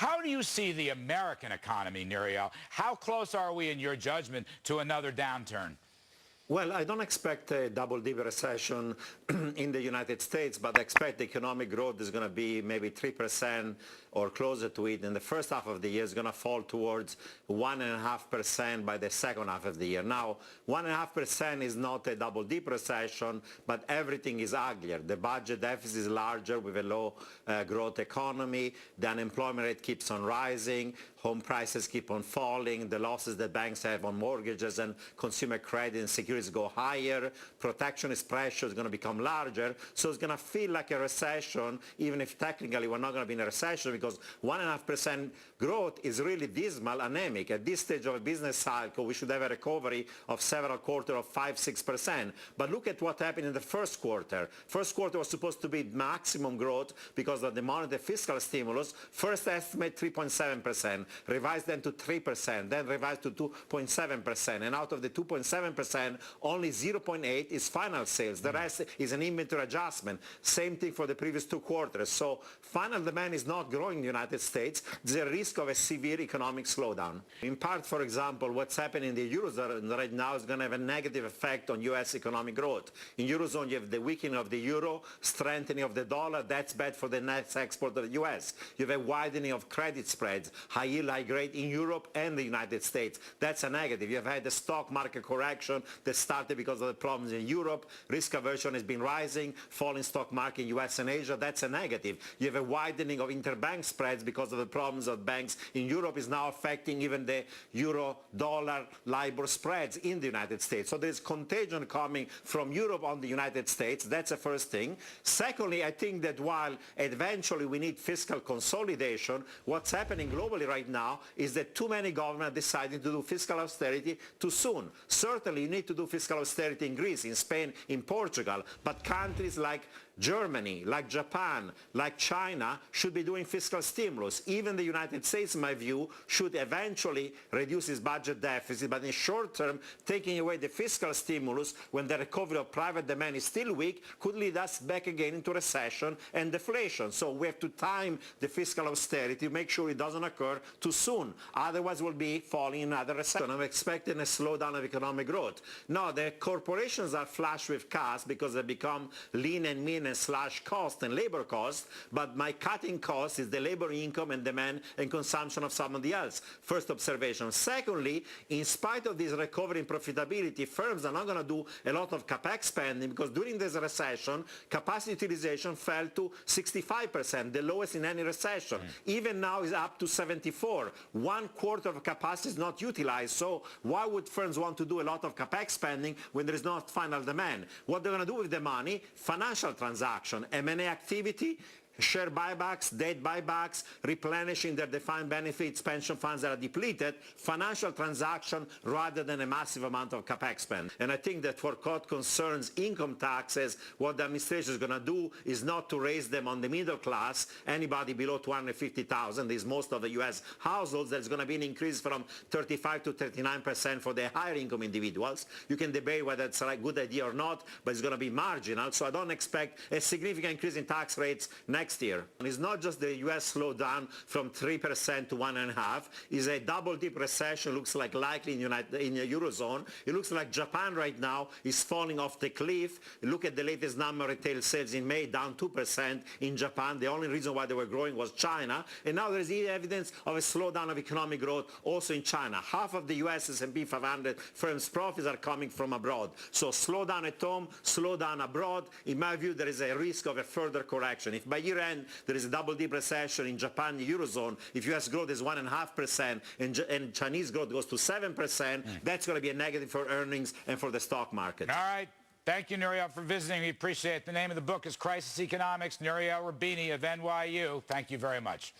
How do you see the American economy, Nouriel? How close are we, in your judgment, to another downturn? Well, I don't expect a double-dip recession in the United States, but I expect the economic growth is going to be maybe 3% or closer to it. In the first half of the year, it's going to fall towards 1.5% by the second half of the year. Now, 1.5% is not a double-dip recession, but everything is uglier. The budget deficit is larger with a low growth economy. The unemployment rate keeps on rising. Home prices keep on falling. The losses that banks have on mortgages and consumer credit and securities go higher. Protectionist pressure is going to become larger. So it's going to feel like a recession, even if technically we're not going to be in a recession, because 1.5% growth is really dismal, anemic. At this stage of a business cycle, we should have a recovery of several quarters of 5-6%. But look at what happened in the first quarter. First quarter was supposed to be maximum growth because of the monetary fiscal stimulus. First estimate 3.7%, revised then to 3%, then revised to 2.7%. And out of the 2.7%, only 0.8 is final sales. The rest is an inventory adjustment. Same thing for the previous two quarters. So final demand is not growing in the United States. There's a risk of a severe economic slowdown. In part, for example, what's happening in the Eurozone right now is going to have a negative effect on U.S. economic growth. In Eurozone, you have the weakening of the euro, strengthening of the dollar. That's bad for the net export of the U.S. You have a widening of credit spreads, high yield, high grade in Europe and the United States. That's a negative. You have had the stock market correction that started because of the problems in Europe. Risk aversion has been rising, falling stock market in U.S. and Asia. That's a negative. You have a widening of interbank spreads because of the problems of banks in Europe is now affecting even the euro-dollar LIBOR spreads in the United States. So there's contagion coming from Europe on the United States. That's the first thing. Secondly, I think that while eventually we need fiscal consolidation, what's happening globally right now is that too many governments are deciding to do fiscal austerity too soon. Certainly you need to do fiscal austerity in Greece, in Spain, in Portugal, but countries like Germany, like Japan, like China should be doing fiscal stimulus. Even the United States, in my view, should eventually reduce its budget deficit, but in short term, taking away the fiscal stimulus when the recovery of private demand is still weak could lead us back again into recession and deflation. So we have to time the fiscal austerity to make sure it doesn't occur too soon. Otherwise, we'll be falling in another recession. I'm expecting a slowdown of economic growth. Now, the corporations are flush with cash because they become lean and mean and slash cost and labor cost, but my cutting cost is the labor income and demand and consumption of somebody else. First observation. Secondly, in spite of this recovery in profitability, firms are not going to do a lot of capex spending because during this recession, capacity utilization fell to 65%, the lowest in any recession. Even now is up to 74. 1/4 of capacity is not utilized. So why would firms want to do a lot of capex spending when there is not final demand? What they're going to do with the money? Financial transaction, M&A activity, share buybacks, debt buybacks, replenishing their defined benefits, pension funds that are depleted, financial transaction rather than a massive amount of capex spend. And I think that for what concerns income taxes, what the administration is going to do is not to raise them on the middle class. Anybody below 250,000 is most of the U.S. households. There's going to be an increase from 35 to 39% for the higher income individuals. You can debate whether it's a good idea or not, but it's going to be marginal. So I don't expect a significant increase in tax rates next year. And it's not just the U.S. slowdown from 3% to 1.5%. It's a double-dip recession, looks like likely in the Eurozone. It looks like Japan right now is falling off the cliff. Look at the latest number of retail sales in May, down 2% in Japan. The only reason why they were growing was China. And now there's evidence of a slowdown of economic growth also in China. Half of the U.S. S&P 500 firms' profits are coming from abroad. So slowdown at home, slowdown abroad. In my view, there is a risk of a further correction. If by year-end there is a double-dip recession in Japan, the Eurozone, if U.S. growth is 1.5% and Chinese growth goes to 7%, that's going to be a negative for earnings and for the stock market. All right. Thank you, Nouriel, for visiting. We appreciate it. The name of the book is Crisis Economics. Nouriel Roubini of NYU. Thank you very much.